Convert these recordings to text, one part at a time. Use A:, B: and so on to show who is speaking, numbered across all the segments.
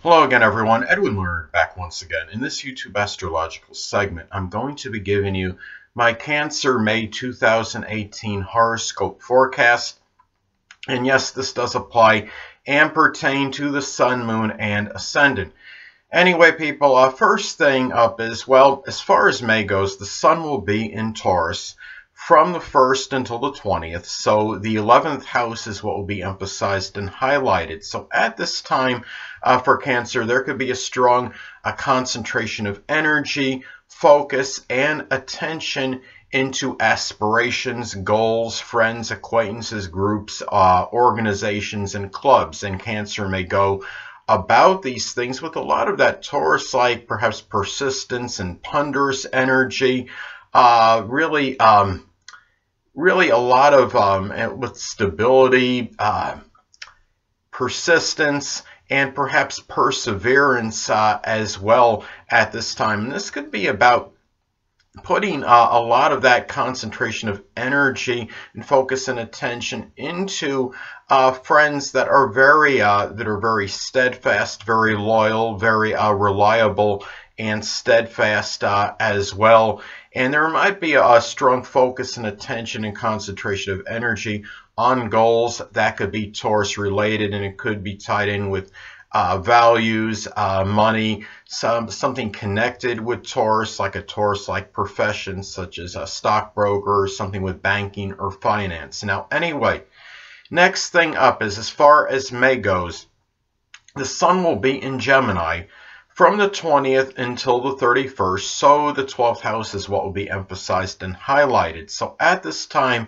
A: Hello again, everyone. Edwin Learnard back once again. In this YouTube astrological segment, I'm going to be giving you my Cancer May 2018 horoscope forecast. And yes, this does apply and pertain to the Sun, Moon, and Ascendant. Anyway, people, first thing up is, well, as far as May goes, the Sun will be in Taurus from the 1st until the 20th. So the 11th house is what will be emphasized and highlighted. So at this time for Cancer, there could be a strong concentration of energy, focus, and attention into aspirations, goals, friends, acquaintances, groups, organizations, and clubs. And Cancer may go about these things with a lot of that Taurus-like, perhaps persistence and ponderous energy, really a lot of with stability, persistence, and perhaps perseverance as well at this time. And this could be about putting a lot of that concentration of energy and focus and attention into friends that are very steadfast, very loyal, very reliable, and steadfast as well. And there might be a strong focus and attention and concentration of energy on goals that could be Taurus related, and it could be tied in with values, money, something connected with Taurus, like a Taurus-like profession, such as a stockbroker, or something with banking or finance. Now, anyway, next thing up is, as far as May goes, the Sun will be in Gemini from the 20th until the 31st, so the 12th house is what will be emphasized and highlighted. So at this time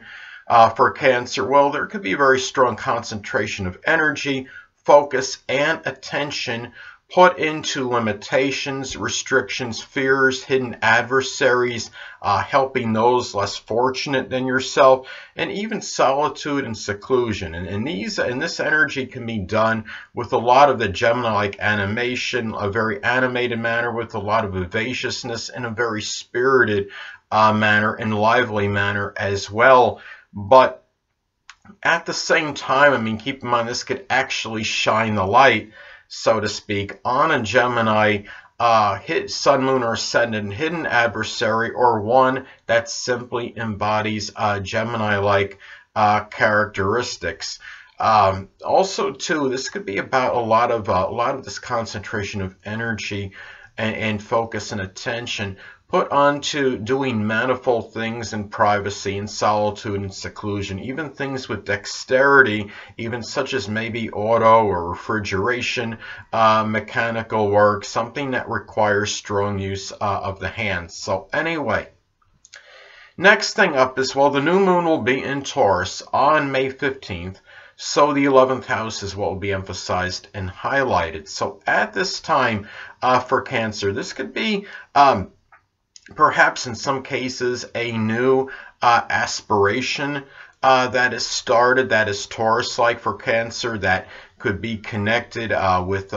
A: for Cancer, well, there could be a very strong concentration of energy, focus, and attention put into limitations, restrictions, fears, hidden adversaries, helping those less fortunate than yourself, and even solitude and seclusion. And this energy can be done with a lot of the Gemini-like animation, a very animated manner with a lot of vivaciousness, and a very spirited manner and lively manner as well. But at the same time, I mean, keep in mind, this could actually shine the light, so to speak, on a Gemini hit Sun, Moon, or Ascendant hidden adversary, or one that simply embodies Gemini-like characteristics. Also, too, this could be about a lot of this concentration of energy and focus and attention put onto doing manifold things in privacy and solitude and seclusion, even things with dexterity, even such as maybe auto or refrigeration, mechanical work, something that requires strong use of the hands. So anyway, next thing up is, well, the new moon will be in Taurus on May 15th. So the 11th house is what will be emphasized and highlighted. So at this time for Cancer, this could be perhaps in some cases a new aspiration that is started, that is Taurus-like for Cancer, that could be connected with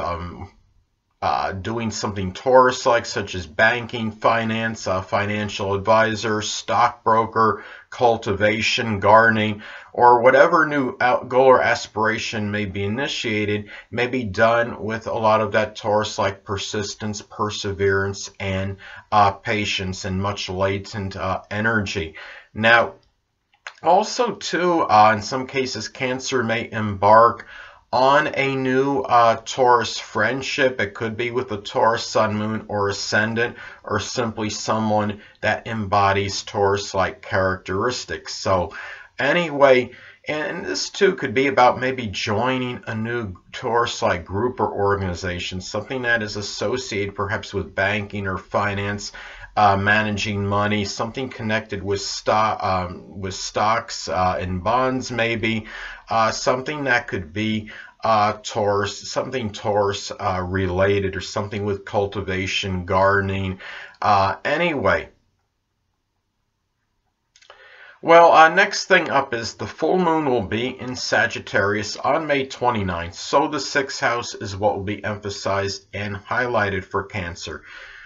A: doing something Taurus-like, such as banking, finance, financial advisor, stockbroker, cultivation, gardening, or whatever new goal or aspiration may be initiated, may be done with a lot of that Taurus-like persistence, perseverance, and patience, and much latent energy. Now, also too, in some cases, Cancer may embark on a new Taurus friendship. It could be with a Taurus Sun, Moon, or Ascendant, or simply someone that embodies Taurus-like characteristics. So anyway, and this too could be about maybe joining a new Taurus-like group or organization, something that is associated perhaps with banking or finance, managing money, something connected with stocks and bonds, maybe something that could be Taurus, something Taurus related, or something with cultivation, gardening. Anyway, well, next thing up is the full moon will be in Sagittarius on May 29th. So the 6th house is what will be emphasized and highlighted for Cancer.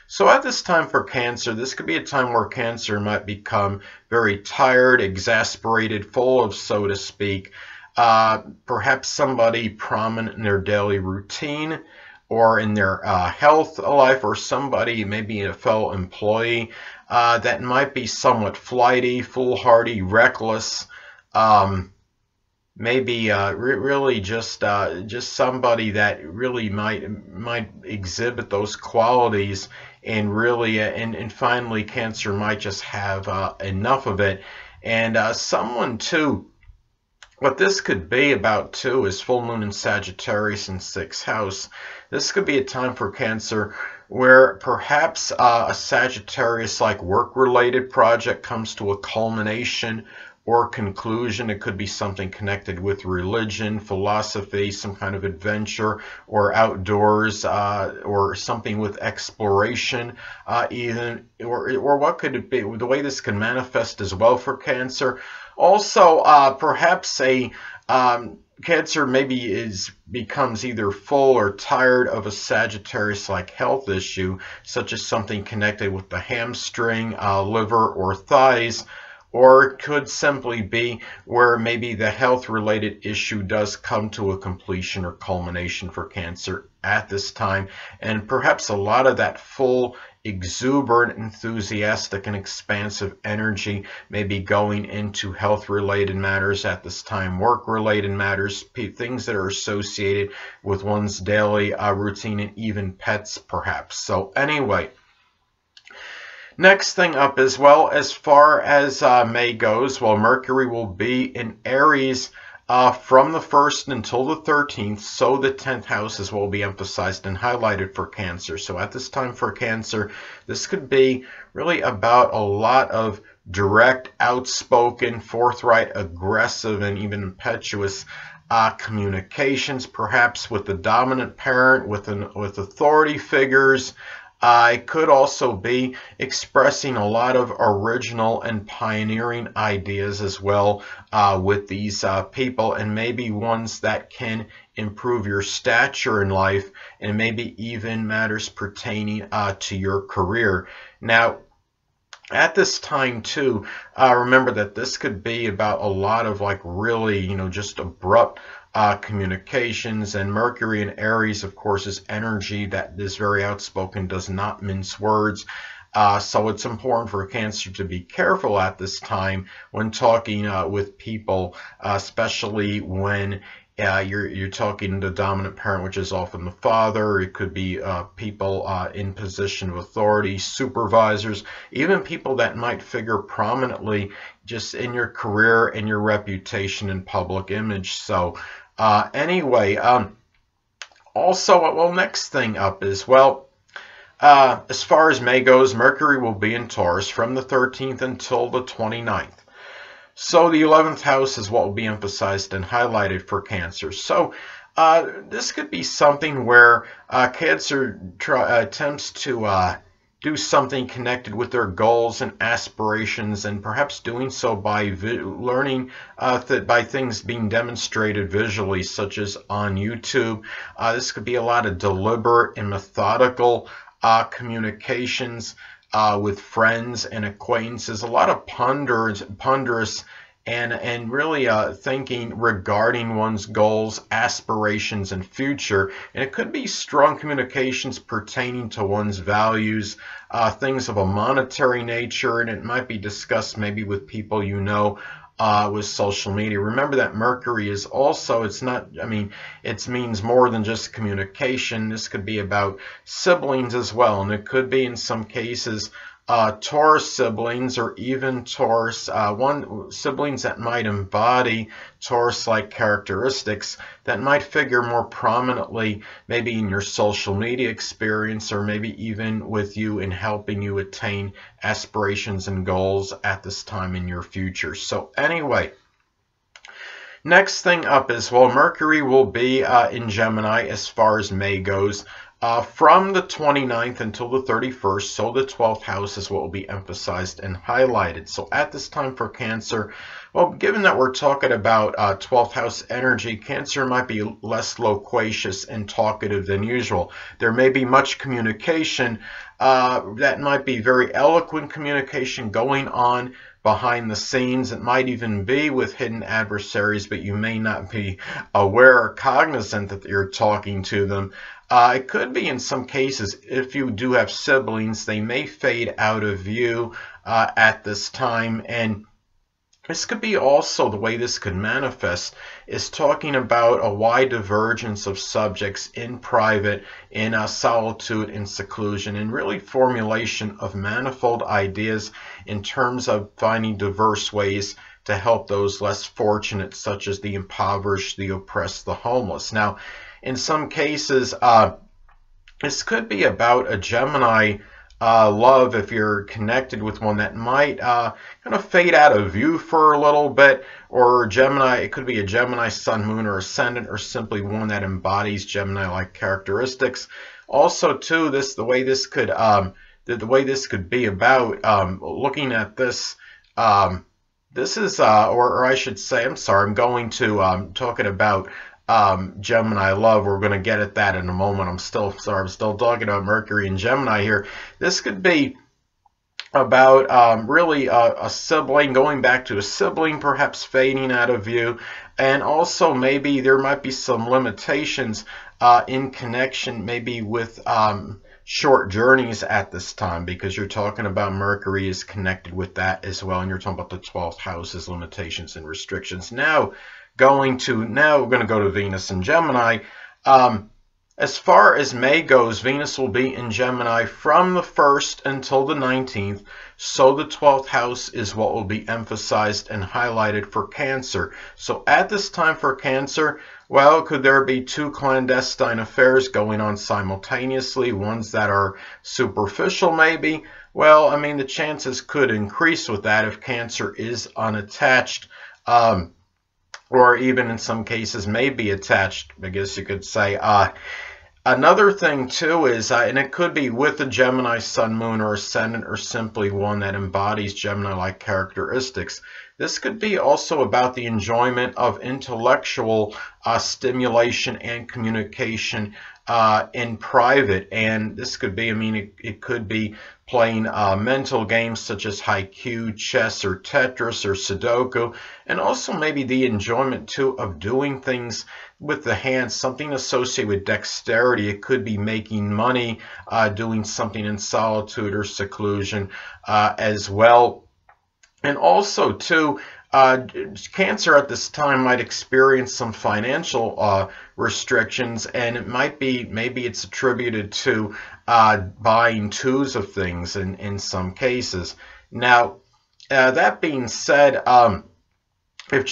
A: So at this time for Cancer, this could be a time where Cancer might become very tired, exasperated, full of, so to speak, perhaps somebody prominent in their daily routine, or in their health life, or somebody, maybe a fellow employee, that might be somewhat flighty, foolhardy, reckless, maybe really just somebody that really might exhibit those qualities, and really and finally Cancer might just have enough of it. And someone too, what this could be about too is full moon in Sagittarius in 6th house. This could be a time for Cancer where perhaps a Sagittarius-like work-related project comes to a culmination or conclusion. It could be something connected with religion, philosophy, some kind of adventure, or outdoors, or something with exploration, even, or what could it be? The way this can manifest as well for Cancer. Also, perhaps a Cancer maybe becomes either full or tired of a Sagittarius-like health issue, such as something connected with the hamstring, liver, or thighs. Or it could simply be where maybe the health-related issue does come to a completion or culmination for Cancer at this time. And perhaps a lot of that full, exuberant, enthusiastic, and expansive energy may be going into health-related matters at this time, work-related matters, things that are associated with one's daily routine, and even pets perhaps. So anyway, next thing up as well, as far as May goes, well, Mercury will be in Aries from the 1st until the 13th, so the 10th house is what will be emphasized and highlighted for Cancer. So at this time for Cancer, this could be really about a lot of direct, outspoken, forthright, aggressive, and even impetuous communications, perhaps with the dominant parent, with authority figures. It could also be expressing a lot of original and pioneering ideas as well with these people, and maybe ones that can improve your stature in life, and maybe even matters pertaining to your career. Now, at this time too, remember that this could be about a lot of like really, just abrupt communications. And Mercury in Aries, of course, is energy that is very outspoken, does not mince words. So it's important for Cancer to be careful at this time when talking with people, especially when you're talking to the dominant parent, which is often the father. It could be people in position of authority, supervisors, even people that might figure prominently just in your career and your reputation and public image. So anyway, also, well, next thing up is, well, as far as May goes, Mercury will be in Taurus from the 13th until the 29th. So the 11th house is what will be emphasized and highlighted for Cancer. So this could be something where Cancer attempts to do something connected with their goals and aspirations, and perhaps doing so by learning by things being demonstrated visually, such as on YouTube. This could be a lot of deliberate and methodical communications with friends and acquaintances, a lot of ponderous and really thinking regarding one's goals, aspirations, and future. And it could be strong communications pertaining to one's values, things of a monetary nature, and it might be discussed maybe with people you know, with social media. Remember that Mercury is also, it's not, I mean, it means more than just communication. This could be about siblings as well, and it could be in some cases Taurus siblings, or even Taurus siblings that might embody Taurus-like characteristics that might figure more prominently maybe in your social media experience, or maybe even with you in helping you attain aspirations and goals at this time in your future. So anyway, next thing up is, well, Mercury will be in Gemini as far as May goes. From the 29th until the 31st, so the 12th house is what will be emphasized and highlighted. So at this time for Cancer, well, given that we're talking about 12th house energy, Cancer might be less loquacious and talkative than usual. There may be much communication that might be very eloquent communication going on behind the scenes. It might even be with hidden adversaries, but you may not be aware or cognizant that you're talking to them. It could be in some cases, if you do have siblings, they may fade out of view at this time. And this could be also, the way this could manifest is talking about a wide divergence of subjects in private, in solitude, in seclusion, and really formulation of manifold ideas in terms of finding diverse ways to help those less fortunate, such as the impoverished, the oppressed, the homeless. Now, in some cases, this could be about a Gemini love, if you're connected with one that might kind of fade out of view for a little bit, or Gemini, it could be a Gemini sun, moon, or ascendant, or simply one that embodies Gemini-like characteristics. Also, too, the way this could be about looking at this. This is, or I should say, I'm sorry, I'm going to talking about Gemini love. We're going to get at that in a moment. I'm still talking about Mercury and Gemini here. This could be about really a sibling, going back to a sibling, perhaps fading out of view, and also maybe there might be some limitations in connection maybe with short journeys at this time, because you're talking about Mercury is connected with that as well, and you're talking about the 12th house's limitations and restrictions. Now we're going to go to Venus and Gemini. As far as May goes, Venus will be in Gemini from the 1st until the 19th, so the 12th house is what will be emphasized and highlighted for Cancer. So at this time for Cancer, well, could there be two clandestine affairs going on simultaneously, ones that are superficial maybe? Well, I mean, the chances could increase with that if Cancer is unattached, or even in some cases may be attached, I guess you could say. Another thing too is, and it could be with a Gemini sun, moon, or ascendant, or simply one that embodies Gemini-like characteristics. This could be also about the enjoyment of intellectual stimulation and communication in private. And this could be, I mean, it could be playing mental games such as Haiku, chess, or Tetris, or Sudoku, and also maybe the enjoyment too of doing things with the hands, something associated with dexterity. It could be making money, doing something in solitude or seclusion as well. And also too, Cancer at this time might experience some financial restrictions, and it might be, maybe it's attributed to buying twos of things in some cases. Now, that being said, if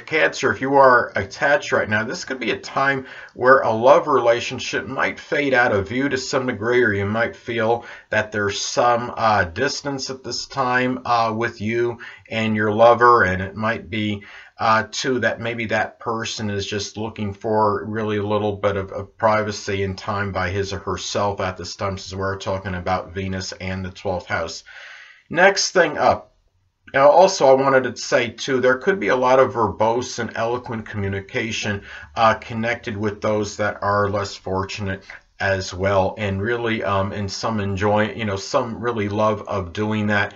A: Cancer, if you are attached right now, this could be a time where a love relationship might fade out of view to some degree, or you might feel that there's some distance at this time with you and your lover, and it might be too that maybe that person is just looking for really a little bit of privacy and time by his or herself at this time. This is where we're talking about Venus and the 12th house. Next thing up. Now, also, I wanted to say, too, there could be a lot of verbose and eloquent communication connected with those that are less fortunate as well, and really in some some really love of doing that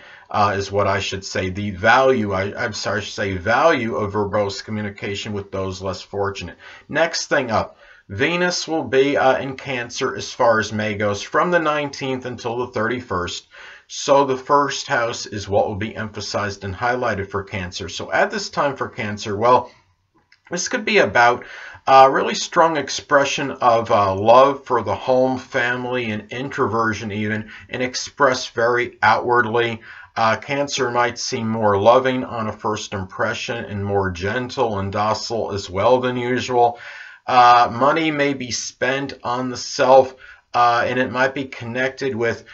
A: is what I should say. The value, value of verbose communication with those less fortunate. Next thing up. Venus will be in Cancer as far as May goes from the 19th until the 31st. So the first house is what will be emphasized and highlighted for Cancer. So at this time for Cancer, well, this could be about really strong expression of love for the home, family, and introversion even, and expressed very outwardly. Cancer might seem more loving on a first impression and more gentle and docile as well than usual. Money may be spent on the self, and it might be connected with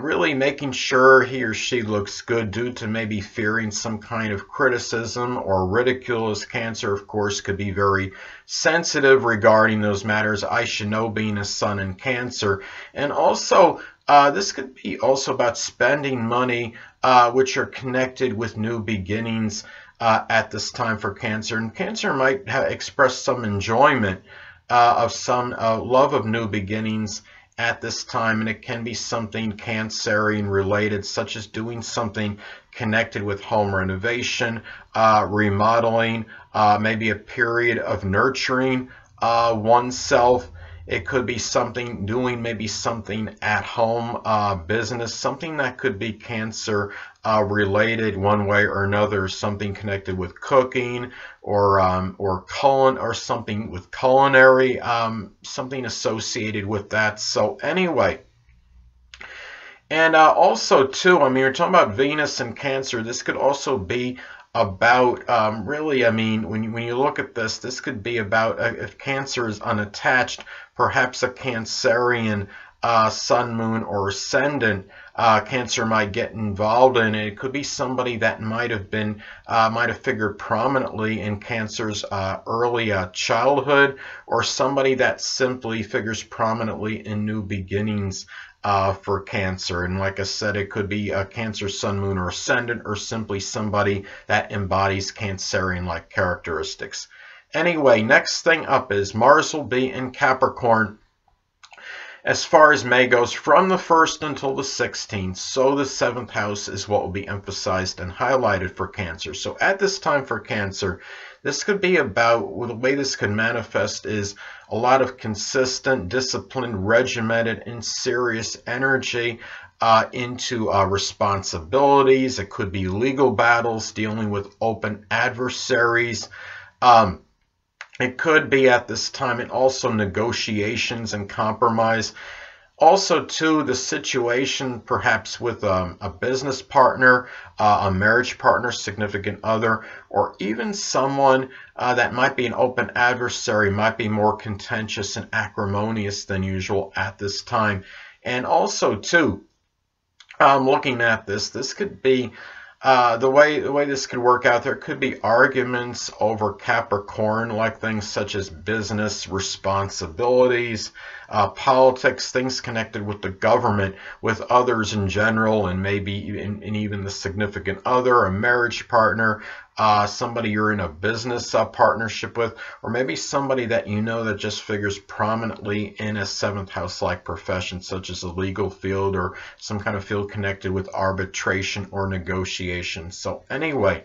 A: really making sure he or she looks good due to maybe fearing some kind of criticism or ridicule, as Cancer, of course, could be very sensitive regarding those matters. I should know, being a sun in Cancer. And also, this could be also about spending money which are connected with new beginnings at this time for Cancer. And Cancer might express some enjoyment of some love of new beginnings at this time, and it can be something Cancerian related, such as doing something connected with home renovation, remodeling, maybe a period of nurturing oneself. It could be something doing maybe something at home, business, something that could be Cancer related one way or another, something connected with cooking or something with culinary, something associated with that. So anyway, and also too, I mean, we're talking about Venus and Cancer. This could also be about really, I mean, when you look at this, this could be about if Cancer is unattached, perhaps a Cancerian sun, moon, or ascendant Cancer might get involved in. It could be somebody that might have figured prominently in Cancer's early childhood, or somebody that simply figures prominently in new beginnings for Cancer. And like I said, it could be a Cancer sun, moon, or ascendant, or simply somebody that embodies Cancerian-like characteristics. Anyway, next thing up is Mars will be in Capricorn as far as May goes, from the 1st until the 16th. So the 7th house is what will be emphasized and highlighted for Cancer. So at this time for Cancer, this could be about, well, the way this could manifest is a lot of consistent, disciplined, regimented, and serious energy into responsibilities. It could be legal battles, dealing with open adversaries. It could be at this time, and also negotiations and compromise. Also, too, the situation perhaps with a business partner, a marriage partner, significant other, or even someone that might be an open adversary, might be more contentious and acrimonious than usual at this time. And also, too, looking at this could be the way this could work out. There could be arguments over Capricorn, like things such as business responsibilities, politics, things connected with the government, with others in general, and maybe even the significant other, a marriage partner, somebody you're in a business partnership with, or maybe somebody that you know that just figures prominently in a 7th house-like profession, such as a legal field or some kind of field connected with arbitration or negotiation. So anyway,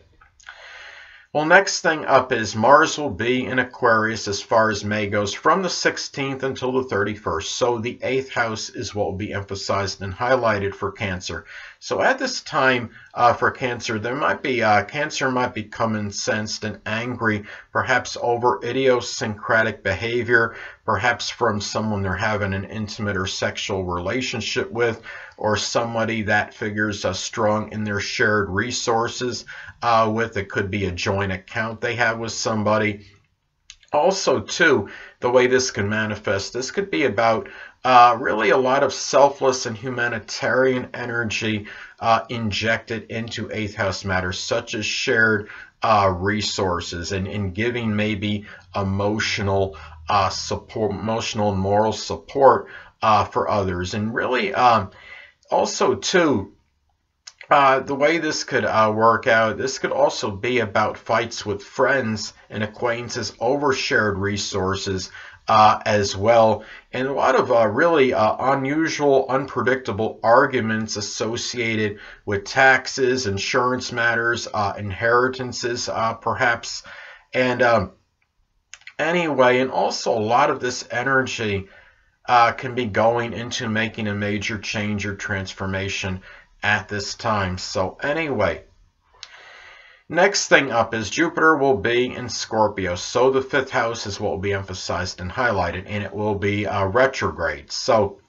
A: well, next thing up is Mars will be in Aquarius as far as May goes, from the 16th until the 31st. So the 8th house is what will be emphasized and highlighted for Cancer. So at this time for Cancer, there might be Cancer might become incensed and angry, perhaps over idiosyncratic behavior, perhaps from someone they're having an intimate or sexual relationship with, or somebody that figures strong in their shared resources with. It could be a joint account they have with somebody. Also, too, the way this can manifest, this could be about really a lot of selfless and humanitarian energy injected into 8th house matters, such as shared resources and giving maybe emotional support, emotional and moral support for others. And really, also, too, the way this could work out, this could also be about fights with friends and acquaintances over shared resources as well, and a lot of really unusual, unpredictable arguments associated with taxes, insurance matters, inheritances perhaps. And anyway, and also a lot of this energy can be going into making a major change or transformation at this time. So anyway, next thing up is Jupiter will be in Scorpio. So the 5th house is what will be emphasized and highlighted, and it will be retrograde. So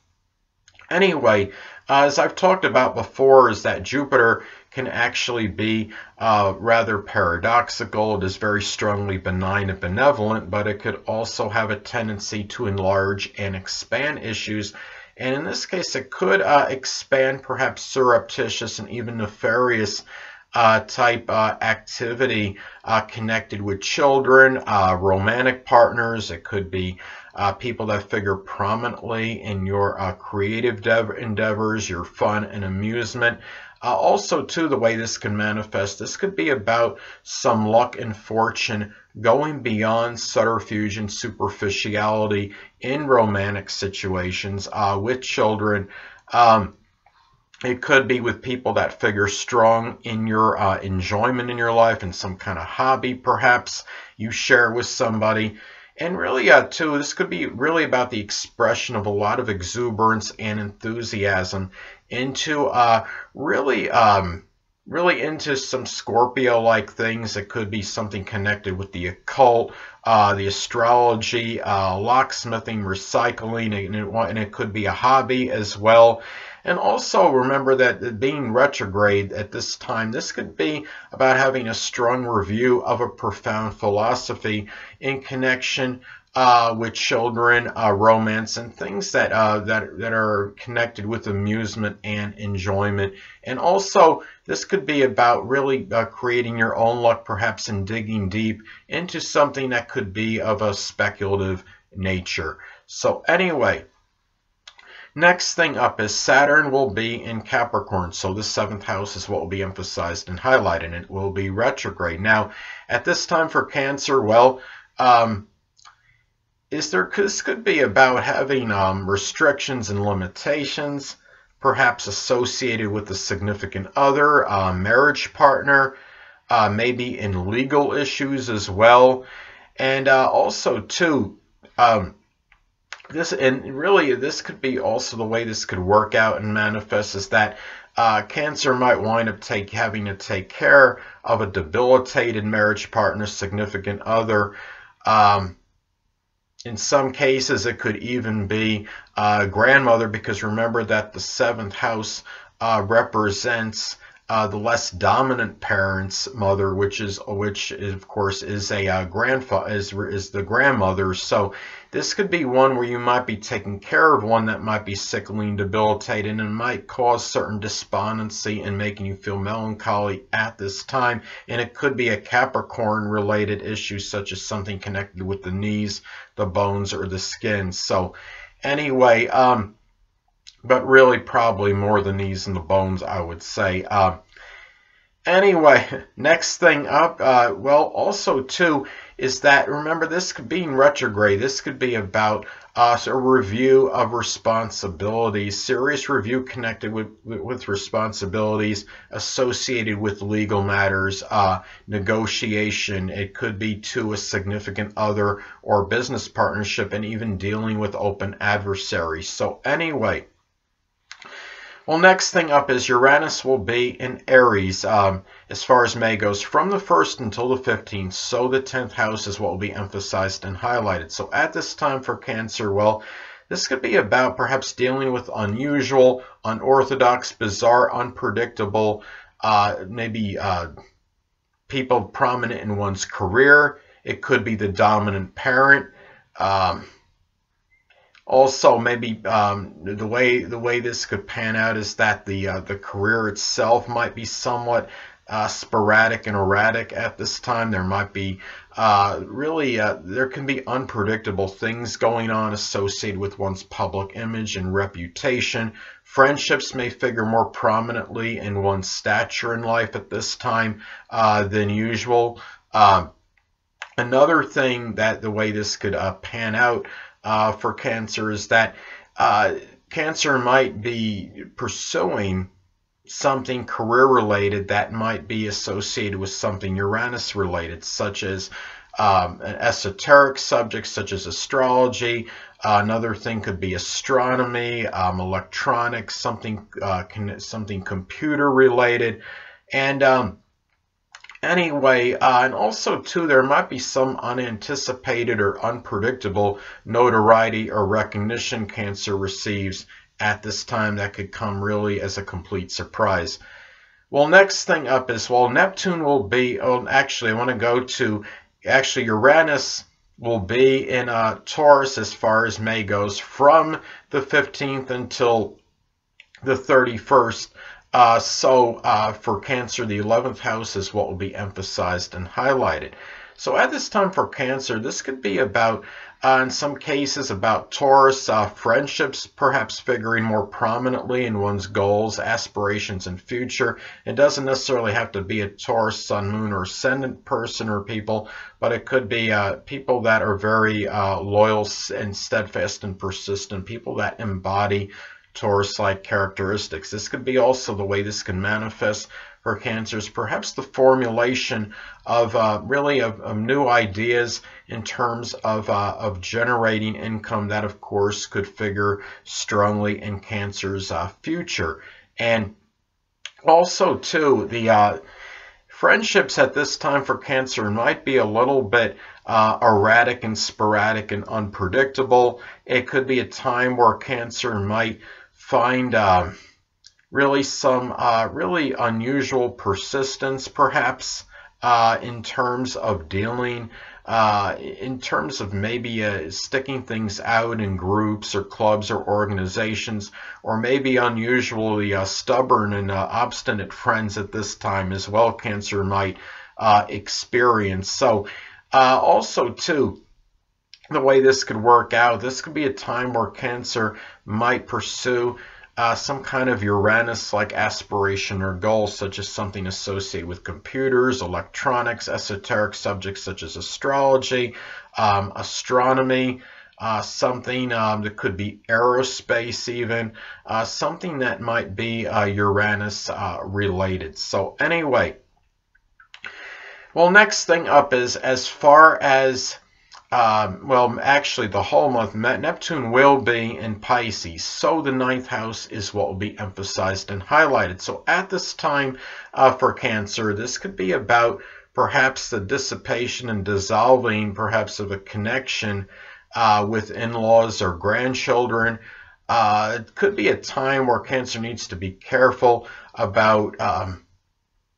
A: anyway, as I've talked about before, is that Jupiter can actually be rather paradoxical. It is very strongly benign and benevolent, but it could also have a tendency to enlarge and expand issues. And in this case, it could expand perhaps surreptitious and even nefarious type activity connected with children, romantic partners. It could be people that figure prominently in your creative endeavors, your fun and amusement. Also, too, the way this can manifest, this could be about some luck and fortune going beyond subterfuge and superficiality in romantic situations with children. It could be with people that figure strong in your enjoyment in your life and some kind of hobby perhaps you share with somebody. And really, too, this could be really about the expression of a lot of exuberance and enthusiasm into really into some Scorpio-like things. It could be something connected with the occult, the astrology, locksmithing, recycling, and it could be a hobby as well. And also remember that being retrograde at this time, this could be about having a strong review of a profound philosophy in connection with children, romance, and things that are connected with amusement and enjoyment. And also, this could be about really creating your own luck, perhaps, and digging deep into something that could be of a speculative nature. So anyway, next thing up is Saturn will be in Capricorn. So the 7th house is what will be emphasized and highlighted. It will be retrograde. Now, at this time for Cancer, well, this could be about having restrictions and limitations, perhaps associated with a significant other, marriage partner, maybe in legal issues as well. And also, too, this could be also the way this could work out and manifest is that Cancer might wind up having to take care of a debilitated marriage partner, significant other. In some cases, it could even be grandmother, because remember that the 7th house represents the less dominant parent's mother, which of course is a grandfather, is the grandmother. So this could be one where you might be taking care of one that might be sickly and debilitated, and might cause certain despondency and making you feel melancholy at this time. And it could be a Capricorn related issue, such as something connected with the knees, the bones, or the skin. So anyway, but really probably more the knees and the bones, I would say. Anyway, next thing up, well, also too, is that, remember, this could be in retrograde. This could be about a review of responsibilities, serious review connected with responsibilities associated with legal matters, negotiation. It could be to a significant other or business partnership, and even dealing with open adversaries. So anyway, well, next thing up is Uranus will be in Aries as far as May goes, from the 1st until the 15th. So the 10th house is what will be emphasized and highlighted. So at this time for Cancer, well, this could be about perhaps dealing with unusual, unorthodox, bizarre, unpredictable, maybe people prominent in one's career. It could be the dominant parent. Also, maybe the way this could pan out is that the career itself might be somewhat sporadic and erratic at this time. There might be there can be unpredictable things going on associated with one's public image and reputation. Friendships may figure more prominently in one's stature in life at this time than usual. Another thing that the way this could pan out for Cancer is that Cancer might be pursuing something career-related that might be associated with something Uranus-related, such as an esoteric subject such as astrology. Another thing could be astronomy, electronics, something computer-related. And anyway, and also too, there might be some unanticipated or unpredictable notoriety or recognition Cancer receives at this time that could come really as a complete surprise. Well, next thing up is, well, Neptune will be, actually I want to go to, Uranus will be in Taurus as far as May goes, from the 15th until the 31st. For Cancer, the 11th house is what will be emphasized and highlighted. So at this time for Cancer, this could be about In some cases about Taurus, friendships perhaps figuring more prominently in one's goals, aspirations, and future. It doesn't necessarily have to be a Taurus, Sun, Moon, or Ascendant person or people, but it could be people that are very loyal and steadfast and persistent, people that embody Taurus-like characteristics. This could be also the way this can manifest for Cancers, perhaps the formulation of really of new ideas in terms of generating income that, of course, could figure strongly in Cancer's future. And also, too, the friendships at this time for Cancer might be a little bit erratic and sporadic and unpredictable. It could be a time where Cancer might find really some really unusual persistence, perhaps, in terms of dealing, in terms of maybe sticking things out in groups or clubs or organizations, or maybe unusually stubborn and obstinate friends at this time as well, Cancer might experience. So also, too, the way this could work out, this could be a time where Cancer might pursue some kind of Uranus-like aspiration or goal, such as something associated with computers, electronics, esoteric subjects such as astrology, astronomy, something that could be aerospace even, something that might be Uranus related. So anyway, well, next thing up is, as far as well, actually, the whole month, Neptune will be in Pisces, so the ninth house is what will be emphasized and highlighted. So at this time for Cancer, this could be about perhaps the dissipation and dissolving, perhaps, of a connection with in-laws or grandchildren. It could be a time where Cancer needs to be careful about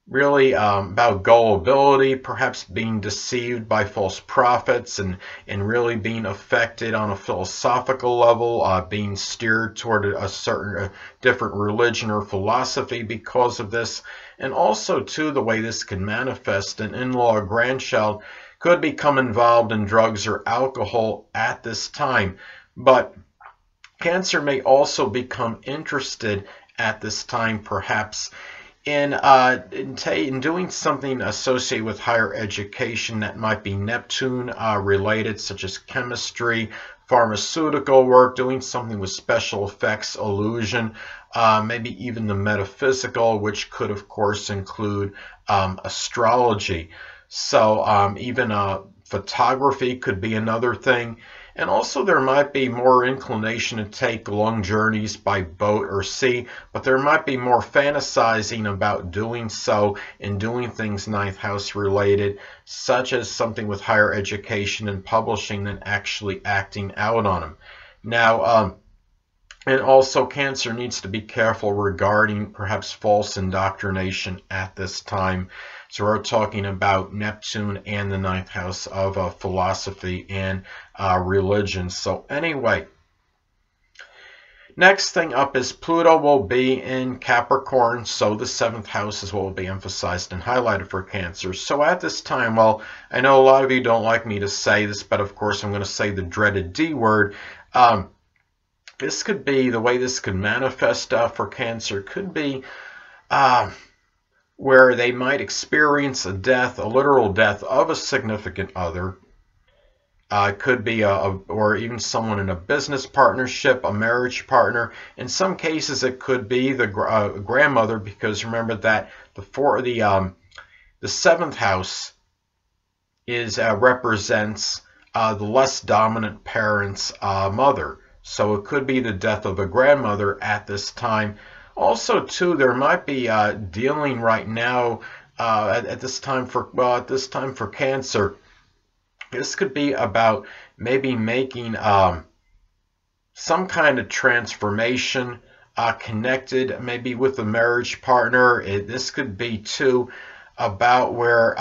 A: really about gullibility, perhaps being deceived by false prophets, and really being affected on a philosophical level, being steered toward a certain different religion or philosophy because of this. And also, too, the way this can manifest, an in-law or grandchild could become involved in drugs or alcohol at this time. But Cancer may also become interested at this time, perhaps, in doing something associated with higher education that might be Neptune related, such as chemistry, pharmaceutical work, doing something with special effects, illusion, maybe even the metaphysical, which could, of course, include astrology. So even photography could be another thing. And also there might be more inclination to take long journeys by boat or sea, but there might be more fantasizing about doing so and doing things ninth house related, such as something with higher education and publishing, than actually acting out on them. Now, and also Cancer needs to be careful regarding perhaps false indoctrination at this time. So we're talking about Neptune and the ninth house of philosophy and religion. So anyway, next thing up is Pluto will be in Capricorn. So the seventh house is what will be emphasized and highlighted for Cancer. So at this time, well, I know a lot of you don't like me to say this, but of course I'm going to say the dreaded D word. This could be, the way this could manifest for Cancer could be where they might experience a death, a literal death of a significant other. It could be or even someone in a business partnership, a marriage partner. In some cases, it could be the grandmother, because remember that the seventh house is represents the less dominant parent's mother. So it could be the death of a grandmother at this time. Also, too, there might be dealing right now at this time for Cancer. This could be about maybe making some kind of transformation connected maybe with a marriage partner. This could be, too, about where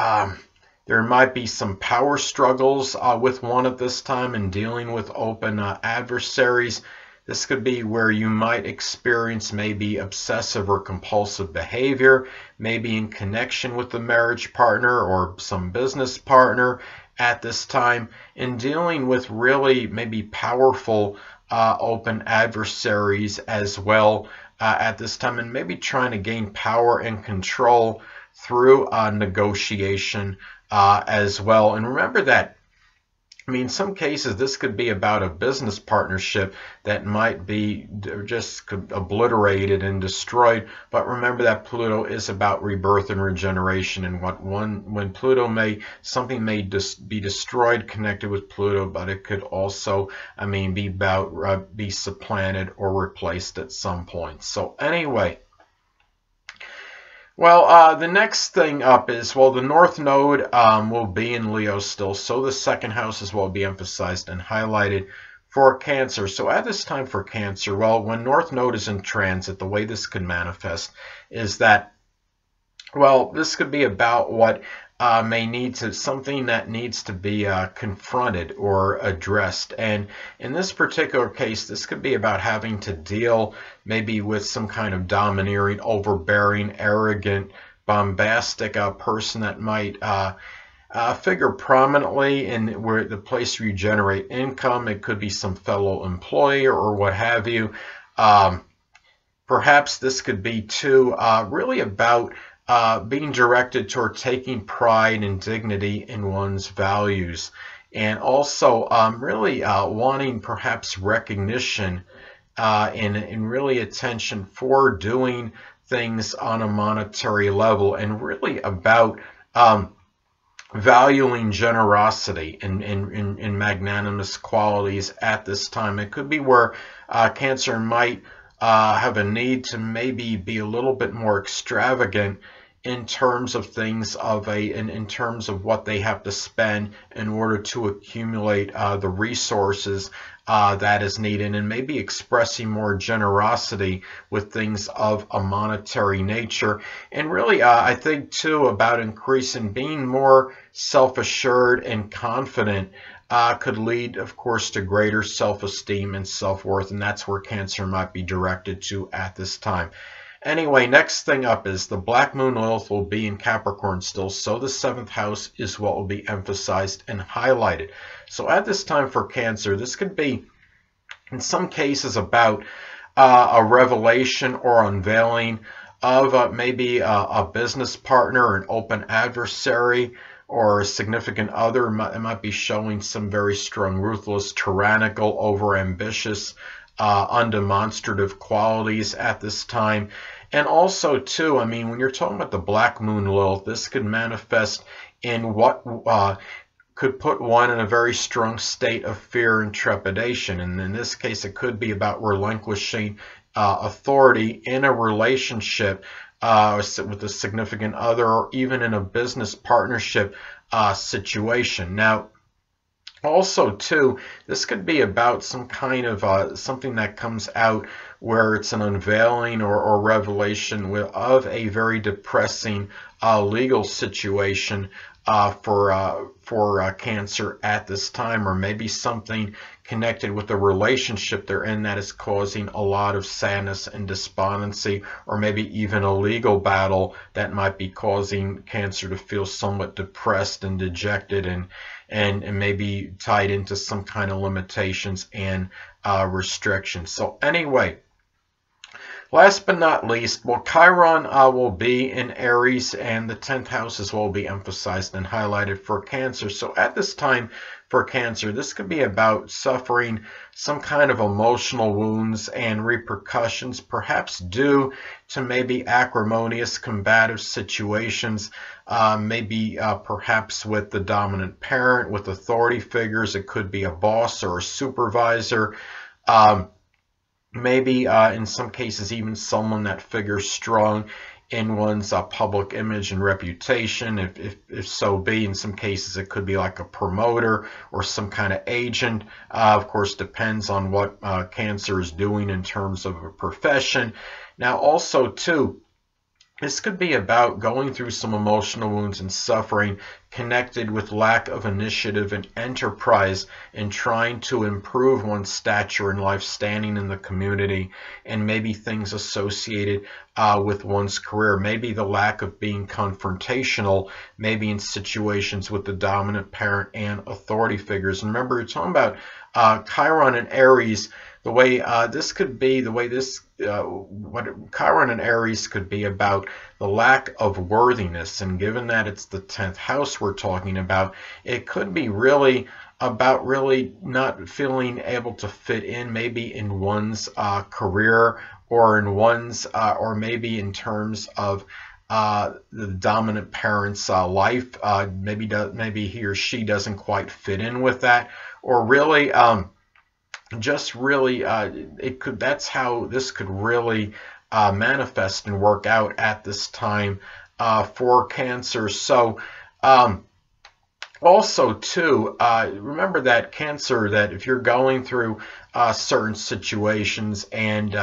A: there might be some power struggles with one at this time and dealing with open adversaries. This could be where you might experience maybe obsessive or compulsive behavior, maybe in connection with the marriage partner or some business partner. at this time, in dealing with really maybe powerful open adversaries as well at this time, and maybe trying to gain power and control through negotiation as well. And remember that, I mean, in some cases, this could be about a business partnership that might be just obliterated and destroyed. But remember that Pluto is about rebirth and regeneration. And when Pluto something may be destroyed connected with Pluto, but it could also, I mean, be supplanted or replaced at some point. So anyway. Well, the next thing up is, well, the North Node will be in Leo still, so the second house as well will be emphasized and highlighted for Cancer. So at this time for Cancer, well, when North Node is in transit, the way this could manifest is that, well, this could be about what something that needs to be confronted or addressed. And in this particular case, this could be about having to deal maybe with some kind of domineering, overbearing, arrogant, bombastic person that might figure prominently in the place where you generate income. It could be some fellow employee or what have you. Perhaps this could be too really about being directed toward taking pride and dignity in one's values, and also really wanting perhaps recognition and really attention for doing things on a monetary level, and really about valuing generosity and magnanimous qualities at this time. It could be where Cancer might have a need to maybe be a little bit more extravagant in terms of things in terms of what they have to spend in order to accumulate the resources that is needed, and maybe expressing more generosity with things of a monetary nature. And really, I think too about increasing, being more self-assured and confident could lead, of course, to greater self-esteem and self-worth, and that's where Cancer might be directed to at this time. Anyway, next thing up is the Black Moon Lilith will be in Capricorn still, so the 7th house is what will be emphasized and highlighted. So at this time for Cancer, this could be, in some cases, about a revelation or unveiling of maybe a business partner, an open adversary, or a significant other. It might be showing some very strong, ruthless, tyrannical, overambitious, undemonstrative qualities at this time. And also too, I mean, when you're talking about the Black Moon Lilith, this could manifest in what could put one in a very strong state of fear and trepidation. And in this case, it could be about relinquishing authority in a relationship with a significant other, or even in a business partnership situation. Now, also too, this could be about some kind of something that comes out where it's an unveiling or revelation of a very depressing legal situation for Cancer at this time, or maybe something connected with the relationship they're in that is causing a lot of sadness and despondency, or maybe even a legal battle that might be causing Cancer to feel somewhat depressed and dejected, and maybe tied into some kind of limitations and restrictions. So anyway, last but not least, well, Chiron will be in Aries, and the 10th house as well will be emphasized and highlighted for Cancer. So at this time for Cancer, this could be about suffering some kind of emotional wounds and repercussions, perhaps due to maybe acrimonious, combative situations, maybe perhaps with the dominant parent, with authority figures. It could be a boss or a supervisor. Maybe in some cases even someone that figures strong in one's public image and reputation, if so be. In some cases it could be like a promoter or some kind of agent. Of course, depends on what Cancer is doing in terms of a profession. Now also too, This could be about going through some emotional wounds and suffering connected with lack of initiative and enterprise in trying to improve one's stature in life, standing in the community, and maybe things associated with one's career. Maybe the lack of being confrontational, maybe in situations with the dominant parent and authority figures. And remember, you're talking about Chiron and Aries. The way this could be, the way this, what Chiron and Aries could be about the lack of worthiness. And given that it's the 10th house we're talking about, it could be really about really not feeling able to fit in, maybe in one's career or in one's, or maybe in terms of the dominant parent's life. Maybe he or she doesn't quite fit in with that, or really just really it could, that's how this could really manifest and work out at this time for Cancer. So also too, remember that Cancer, that if you're going through certain situations and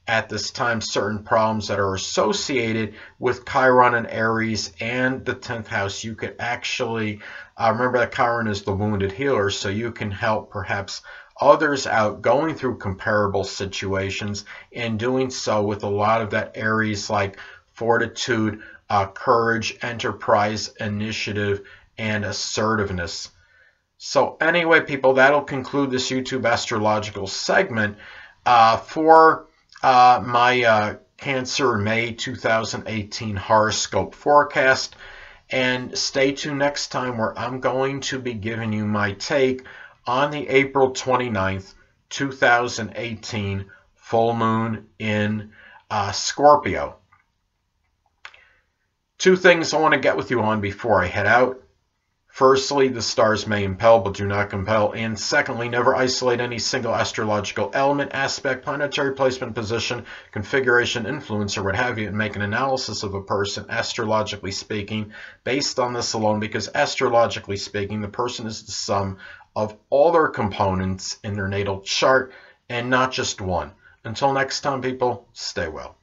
A: at this time certain problems that are associated with Chiron and Aries and the 10th house, you could actually remember that Chiron is the wounded healer, so you can help perhaps others out going through comparable situations, and doing so with a lot of that Aries like fortitude, courage, enterprise, initiative, and assertiveness. So anyway, people, that'll conclude this YouTube astrological segment for my Cancer May 2018 horoscope forecast. And stay tuned next time, where I'm going to be giving you my take on the April 29th, 2018 full moon in Scorpio. Two things I want to get with you on before I head out. Firstly, the stars may impel but do not compel. And secondly, never isolate any single astrological element, aspect, planetary placement, position, configuration, influence, or what have you, and make an analysis of a person, astrologically speaking, based on this alone, because astrologically speaking, the person is the sum of all their components in their natal chart, and not just one. Until next time, people, stay well.